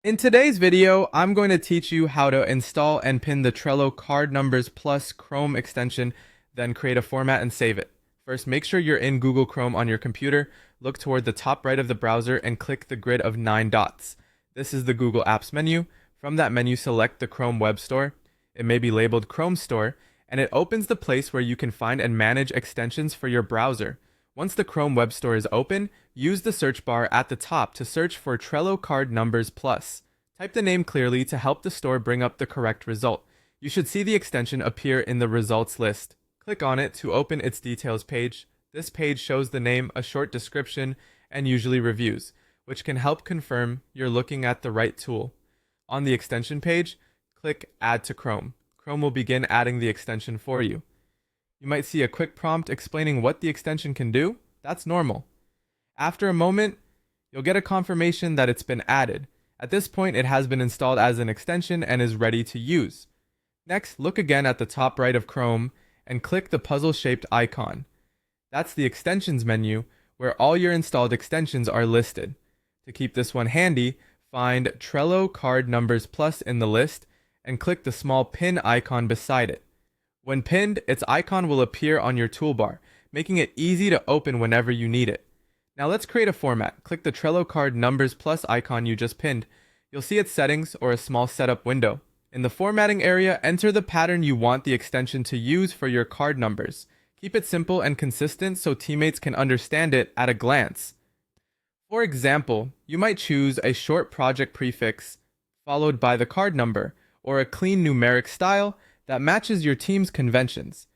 In today's video, I'm going to teach you how to install and pin the Trello Card Numbers Plus Chrome extension, then create a format and save it. First, make sure you're in Google Chrome on your computer, look toward the top right of the browser and click the grid of 9 dots. This is the Google Apps menu. From that menu, select the Chrome Web Store. It may be labeled Chrome Store, and it opens the place where you can find and manage extensions for your browser. Once the Chrome Web Store is open, use the search bar at the top to search for Trello Card Numbers Plus. Type the name clearly to help the store bring up the correct result. You should see the extension appear in the results list. Click on it to open its details page. This page shows the name, a short description, and usually reviews, which can help confirm you're looking at the right tool. On the extension page, click Add to Chrome. Chrome will begin adding the extension for you. You might see a quick prompt explaining what the extension can do. That's normal. After a moment, you'll get a confirmation that it's been added. At this point, it has been installed as an extension and is ready to use. Next, look again at the top right of Chrome and click the puzzle-shaped icon. That's the extensions menu where all your installed extensions are listed. To keep this one handy, find Trello Card Numbers Plus in the list and click the small pin icon beside it. When pinned, its icon will appear on your toolbar, making it easy to open whenever you need it. Now let's create a format. Click the Trello Card Numbers Plus icon you just pinned. You'll see its settings or a small setup window. In the formatting area, enter the pattern you want the extension to use for your card numbers. Keep it simple and consistent so teammates can understand it at a glance. For example, you might choose a short project prefix followed by the card number, or a clean numeric style that matches your team's conventions.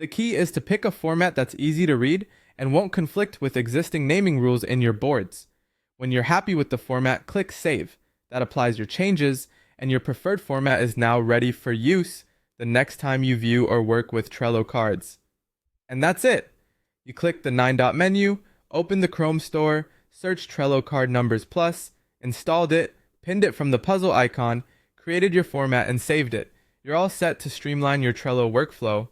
The key is to pick a format that's easy to read and won't conflict with existing naming rules in your boards. When you're happy with the format, click Save. That applies your changes, and your preferred format is now ready for use the next time you view or work with Trello cards. And that's it! You click the 9-dot menu, open the Chrome Store, search Trello Card Numbers Plus, installed it, pinned it from the puzzle icon, created your format, and saved it. You're all set to streamline your Trello workflow